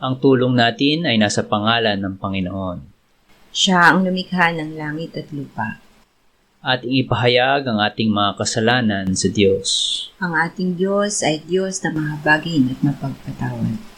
Ang tulong natin ay nasa pangalan ng Panginoon. Siya ang lumikha ng langit at lupa. Ating ipahayag ang ating mga kasalanan sa Diyos. Ang ating Diyos ay Diyos na mahabagin at mapagpatawad.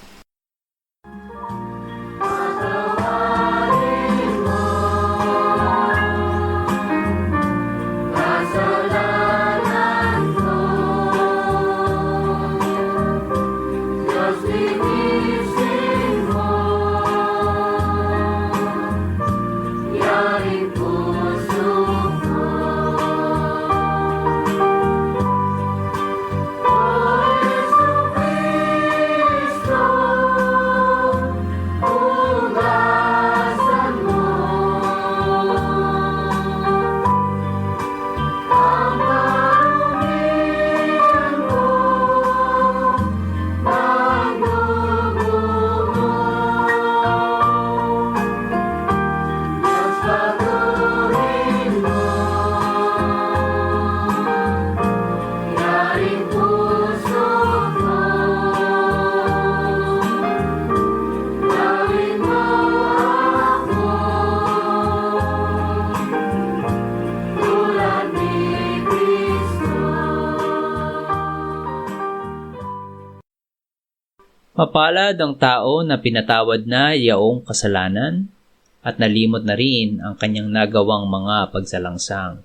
Mapalad ang tao na pinatawad na yaong kasalanan at nalimot na rin ang kanyang nagawang mga pagsalangsang.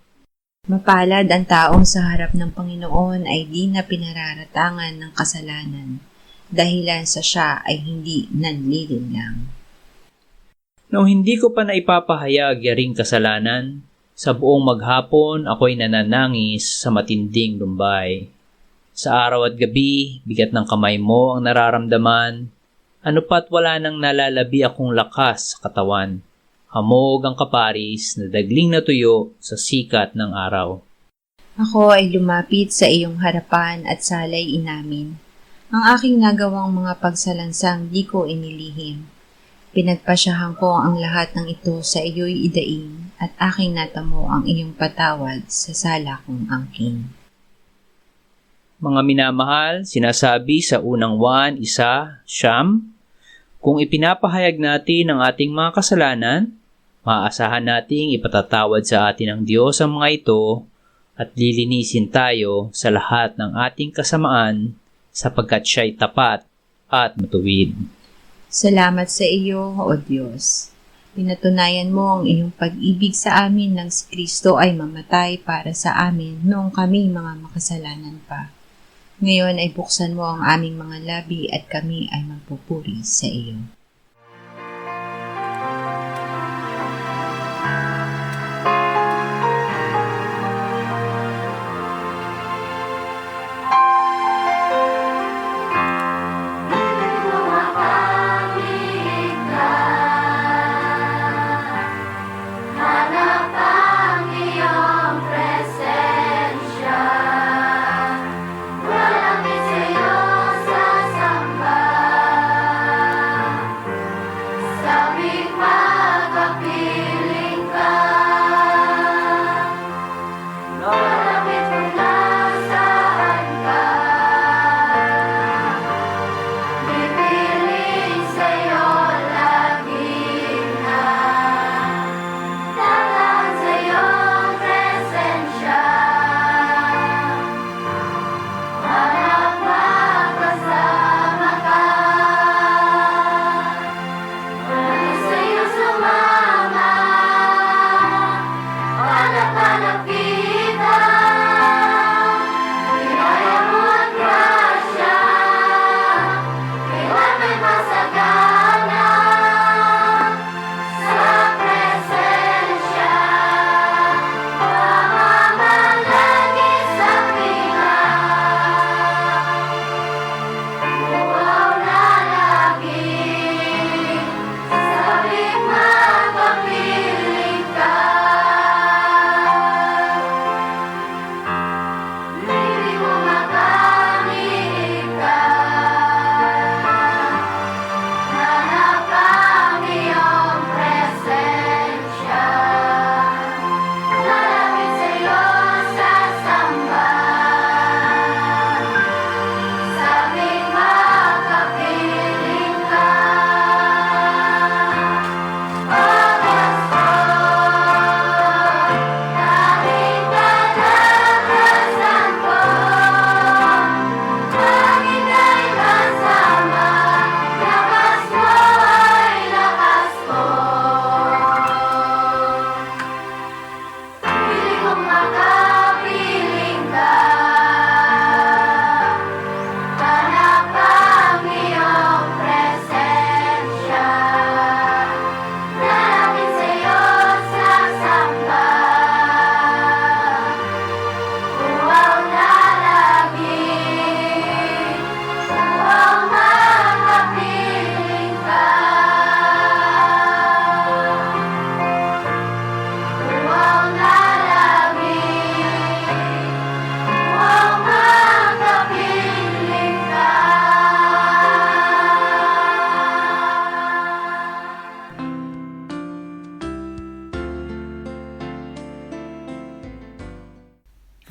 Mapalad ang taong sa harap ng Panginoon ay di na pinararatangan ng kasalanan, dahilan sa siya ay hindi nanlilinlang. Nung hindi ko pa naipapahayag yaring kasalanan, sa buong maghapon ako'y nananangis sa matinding lumbay. Sa araw at gabi, bigat ng kamay mo ang nararamdaman, ano pa't wala nang nalalabi akong lakas sa katawan. Hamog ang kaparis na dagling na tuyo sa sikat ng araw. Ako ay lumapit sa iyong harapan at salay inamin. Ang aking nagawang mga pagsalansang di ko inilihim. Pinagpasyahan ko ang lahat ng ito sa iyo'y idaing at aking natamo ang iyong patawad sa sala kong angking. Mga minamahal, sinasabi sa unang Juan 1:9, kung ipinapahayag natin ang ating mga kasalanan, maaasahan nating ipatatawad sa atin ng Diyos ang mga ito at lilinisin tayo sa lahat ng ating kasamaan sapagkat siya'y tapat at matuwid. Salamat sa iyo, O Diyos. Pinatunayan mo ang iyong pag-ibig sa amin nang si Kristo ay mamatay para sa amin noong kami mga makasalanan pa. Ngayon ay buksan mo ang aming mga labi at kami ay magpupuri sa iyo.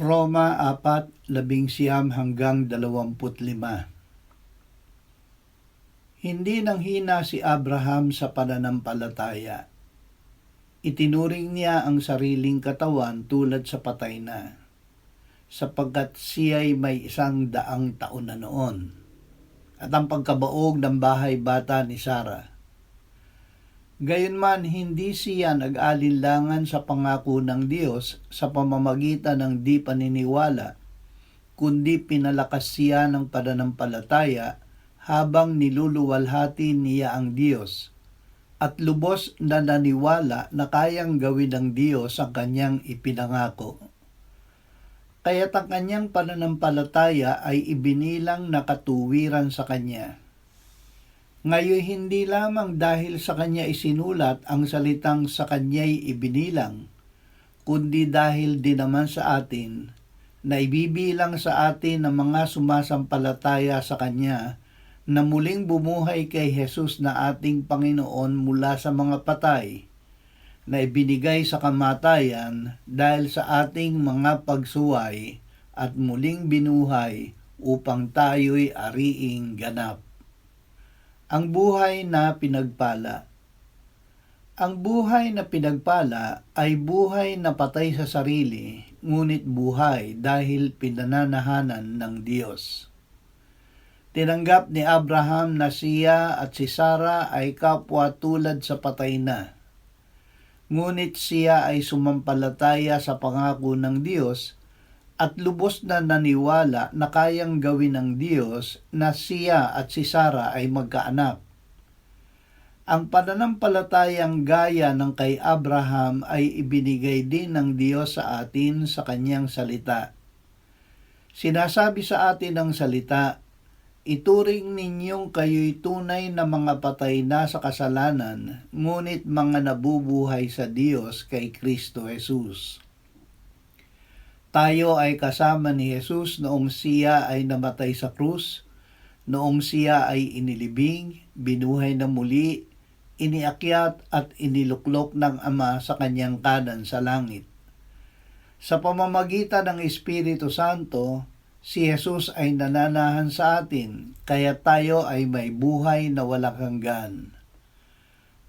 Roma 4:19-25. Hindi nanghina si Abraham sa pananampalataya. Itinuring niya ang sariling katawan tulad sa patay na, sapagkat siya'y may 100 taon na noon, at ang pagkabaog ng bahay bata ni Sarah. Gayunman, hindi siya nag-alinlangan sa pangako ng Diyos sa pamamagitan ng di paniniwala, kundi pinalakas siya ng pananampalataya habang niluluwalhati niya ang Diyos, at lubos na naniwala na kayang gawin ng Diyos ang kanyang ipinangako. Kaya't ang kanyang pananampalataya ay ibinilang na katuwiran sa kanya. Ngayon hindi lamang dahil sa kanya isinulat ang salitang sa kanya'y ibinilang, kundi dahil din naman sa atin na ibibilang sa atin ng mga sumasampalataya sa kanya na muling bumuhay kay Jesus na ating Panginoon mula sa mga patay, na ibinigay sa kamatayan dahil sa ating mga pagsuway at muling binuhay upang tayo'y ariing ganap. Ang buhay na pinagpala. Ang buhay na pinagpala ay buhay na patay sa sarili, ngunit buhay dahil pinananahanan ng Diyos. Tinanggap ni Abraham na siya at si Sarah ay kapwa tulad sa patay na. Ngunit siya ay sumampalataya sa pangako ng Diyos at lubos na naniwala na kayang gawin ng Diyos na siya at si Sarah ay magkaanak. Ang pananampalatayang gaya ng kay Abraham ay ibinigay din ng Diyos sa atin sa kanyang salita. Sinasabi sa atin ng salita, "Ituring ninyong kayo'y tunay na mga patay na sa kasalanan, ngunit mga nabubuhay sa Diyos kay Kristo Jesus." Tayo ay kasama ni Jesus noong siya ay namatay sa krus, noong siya ay inilibing, binuhay na muli, iniakyat at iniluklok ng Ama sa kanyang kanan sa langit. Sa pamamagitan ng Espiritu Santo, si Jesus ay nananahan sa atin, kaya tayo ay may buhay na walang hanggan.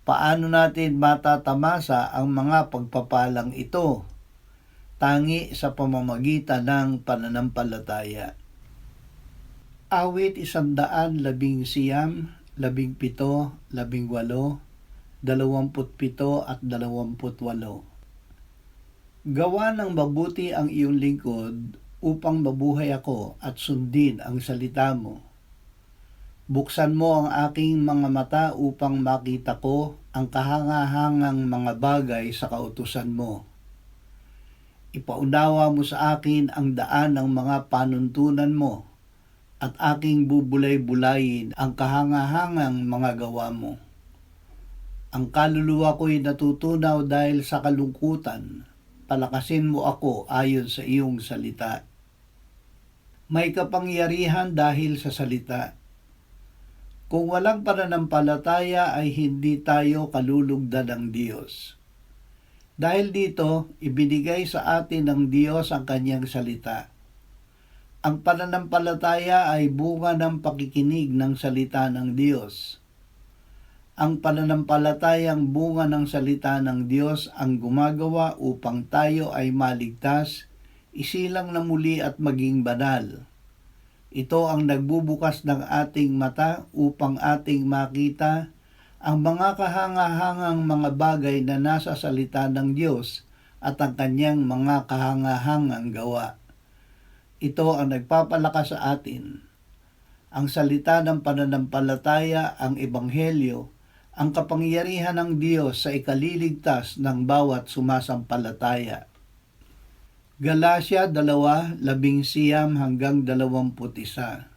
Paano natin matatamasa ang mga pagpapalang ito? Tangi sa pamamagitan ng pananampalataya. Awit 119, 17, 18, 27 at 28. Gawa ng mabuti ang iyong lingkod upang mabuhay ako at sundin ang salita mo. Buksan mo ang aking mga mata upang makita ko ang kahangahangang mga bagay sa kautusan mo. Ipaunawa mo sa akin ang daan ng mga panuntunan mo at aking bubulay-bulayin ang kahangahangang mga gawa mo. Ang kaluluwa ko'y natutunaw dahil sa kalungkutan. Palakasin mo ako ayon sa iyong salita. May kapangyarihan dahil sa salita. Kung walang pananampalataya ay hindi tayo kalulugdan ng Diyos. Dahil dito, ibinigay sa atin ng Diyos ang kanyang salita. Ang pananampalataya ay bunga ng pakikinig ng salita ng Diyos. Ang pananampalatayang bunga ng salita ng Diyos ang gumagawa upang tayo ay maligtas, isilang na muli at maging banal. Ito ang nagbubukas ng ating mata upang ating makita ang mga kahangahangang mga bagay na nasa salita ng Diyos at ang kanyang mga kahangahangang gawa. Ito ang nagpapalakas sa atin. Ang salita ng pananampalataya, ang ebanghelyo, ang kapangyarihan ng Diyos sa ikaliligtas ng bawat sumasampalataya. Galatia 2:19-21.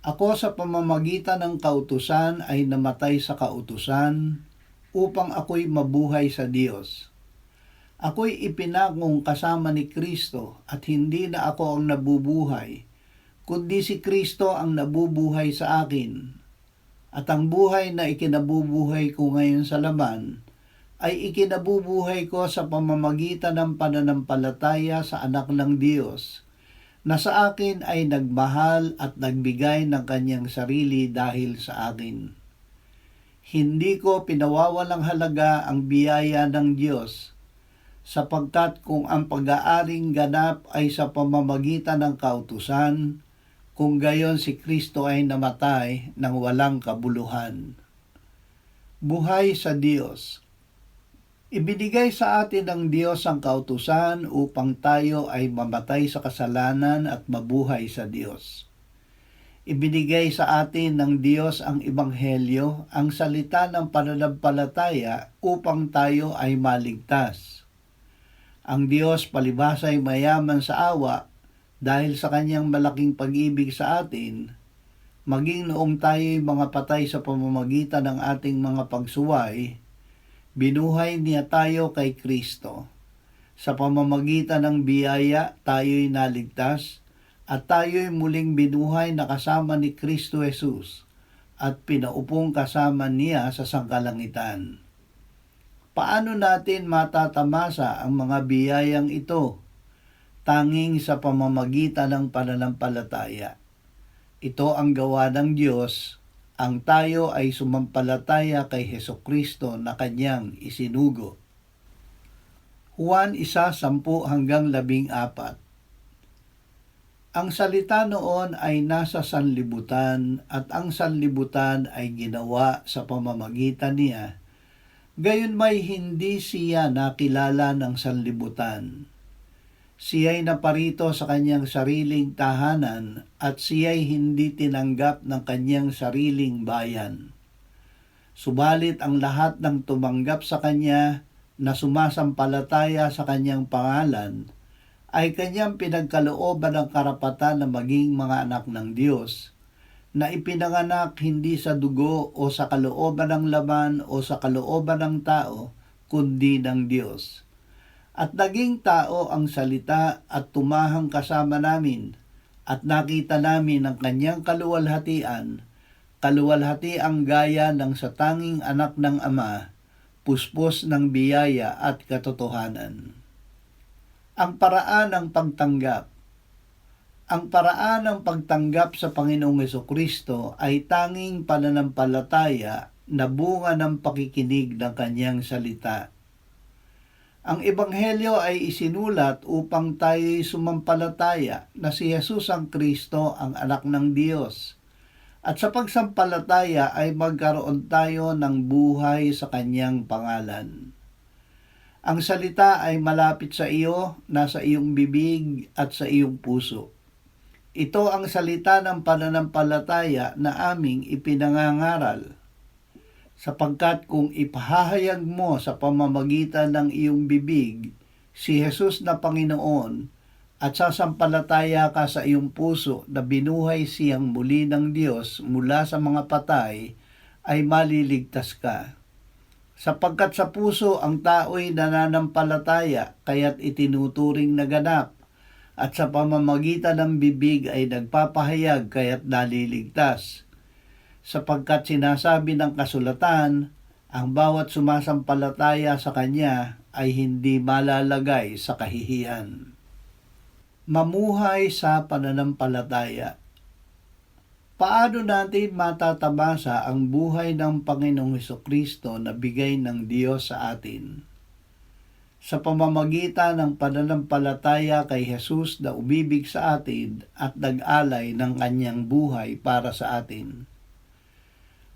Ako sa pamamagitan ng kautusan ay namatay sa kautusan upang ako'y mabuhay sa Diyos. Ako'y ipinangong kasama ni Kristo at hindi na ako ang nabubuhay, kundi si Kristo ang nabubuhay sa akin. At ang buhay na ikinabubuhay ko ngayon sa laman ay ikinabubuhay ko sa pamamagitan ng pananampalataya sa anak ng Diyos, na sa akin ay nagmahal at nagbigay ng kanyang sarili dahil sa akin. Hindi ko pinawawalang halaga ang biyaya ng Diyos, sapagkat kung ang pag-aaring ganap ay sa pamamagitan ng kautusan, kung gayon si Kristo ay namatay ng walang kabuluhan. Buhay sa Diyos. Ibinigay sa atin ng Diyos ang kautusan upang tayo ay mamatay sa kasalanan at mabuhay sa Diyos. Ibinigay sa atin ng Diyos ang Ebanghelyo, ang salita ng pananampalataya upang tayo ay maligtas. Ang Diyos palibhasa ay mayaman sa awa dahil sa kanyang malaking pag-ibig sa atin, maging noong tayo'y mga patay sa pamamagitan ng ating mga pagsuway, binuhay niya tayo kay Kristo. Sa pamamagitan ng biyaya, tayo'y naligtas at tayo'y muling binuhay na kasama ni Kristo Jesus at pinaupong kasama niya sa sangkalangitan. Paano natin matatamasa ang mga biyayang ito? Tanging sa pamamagitan ng pananampalataya. Ito ang gawa ng Diyos, ang tayo ay sumampalataya kay Hesukristo na kanyang isinugo. Juan 1:10-14. Ang salita noon ay nasa sanlibutan at ang sanlibutan ay ginawa sa pamamagitan niya. Gayon may hindi siya nakilala ng sanlibutan. Siya'y naparito sa kanyang sariling tahanan at siya'y hindi tinanggap ng kanyang sariling bayan. Subalit ang lahat ng tumanggap sa kanya na sumasampalataya sa kanyang pangalan ay kanyang pinagkalooban ng karapatan na maging mga anak ng Diyos, na ipinanganak hindi sa dugo o sa kalooban ng laman o sa kalooban ng tao, kundi ng Diyos. At naging tao ang salita at tumahang kasama namin, at nakita namin ang kanyang kaluwalhatian gaya ng sa tanging anak ng Ama, puspos ng biyaya at katotohanan. Ang paraan ng pagtanggap. Ang paraan ng pagtanggap sa Panginoong Hesukristo ay tanging pananampalataya na bunga ng pakikinig ng kanyang salita. Ang Ebanghelyo ay isinulat upang tayo'y sumampalataya na si Jesus ang Kristo ang anak ng Diyos. At sa pagsampalataya ay magkaroon tayo ng buhay sa kanyang pangalan. Ang salita ay malapit sa iyo, nasa iyong bibig at sa iyong puso. Ito ang salita ng pananampalataya na aming ipinangangaral. Sapagkat kung ipahahayag mo sa pamamagitan ng iyong bibig si Jesus na Panginoon at sasampalataya ka sa iyong puso na binuhay siyang muli ng Diyos mula sa mga patay, ay maliligtas ka. Sapagkat sa puso ang tao'y nananampalataya kaya't itinuturing na ganap, at sa pamamagitan ng bibig ay nagpapahayag kaya't naliligtas. Sapagkat sinasabi ng kasulatan, ang bawat sumasampalataya sa Kanya ay hindi malalagay sa kahihiyan. Mamuhay sa pananampalataya. Paano natin matatamasa ang buhay ng Panginoong Hesukristo na bigay ng Diyos sa atin? Sa pamamagitan ng pananampalataya kay Jesus na umibig sa atin at nag-alay ng Kanyang buhay para sa atin.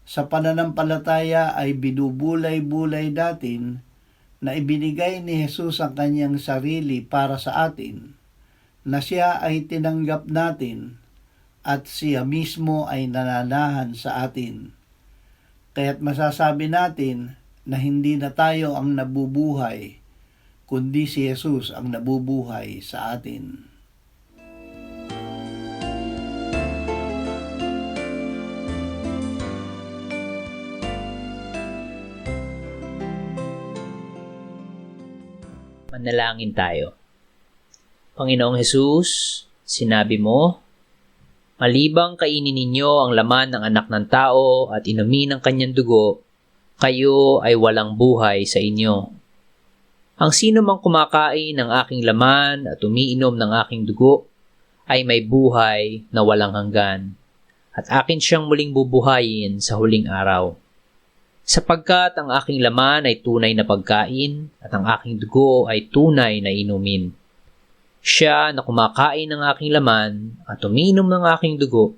Sa pananampalataya ay binubulay-bulay natin na ibinigay ni Jesus ang kanyang sarili para sa atin, na siya ay tinanggap natin at siya mismo ay nananahan sa atin. Kaya't masasabi natin na hindi na tayo ang nabubuhay, kundi si Jesus ang nabubuhay sa atin. Manalangin tayo. Panginoong Hesus, sinabi mo, malibang kainin ninyo ang laman ng anak ng tao at inumin ang kanyang dugo, kayo ay walang buhay sa inyo. Ang sino mang kumakain ng aking laman at umiinom ng aking dugo ay may buhay na walang hanggan, at akin siyang muling bubuhayin sa huling araw. Sapagkat ang aking laman ay tunay na pagkain at ang aking dugo ay tunay na inumin. Siya na kumakain ng aking laman at umiinom ng aking dugo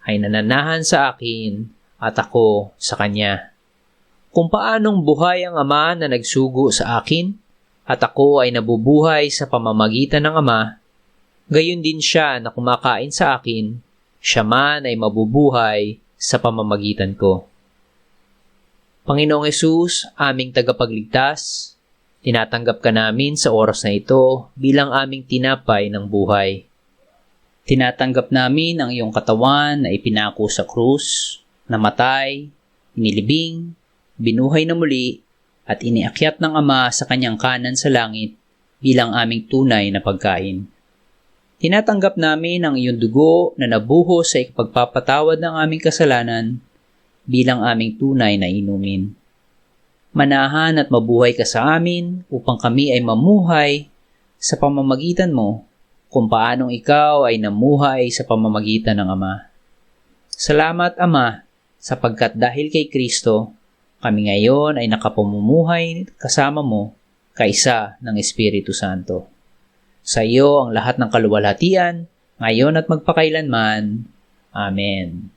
ay nananahan sa akin at ako sa kanya. Kung paanong buhay ang Ama na nagsugo sa akin at ako ay nabubuhay sa pamamagitan ng Ama, gayon din siya na kumakain sa akin, siya man ay mabubuhay sa pamamagitan ko. Panginoong Hesus, aming tagapagligtas, tinatanggap ka namin sa oras na ito bilang aming tinapay ng buhay. Tinatanggap namin ang iyong katawan na ipinako sa krus, namatay, inilibing, binuhay na muli, at iniakyat ng Ama sa kanyang kanan sa langit bilang aming tunay na pagkain. Tinatanggap namin ang iyong dugo na nabuhos sa ikapagpapatawad ng aming kasalanan bilang aming tunay na inumin. Manahan at mabuhay ka sa amin upang kami ay mamuhay sa pamamagitan mo kung paanong ikaw ay namuhay sa pamamagitan ng Ama. Salamat, Ama, sapagkat dahil kay Kristo, kami ngayon ay nakapamumuhay kasama mo kaisa ng Espiritu Santo. Sa iyo ang lahat ng kaluwalhatian, ngayon at magpakailanman. Amen.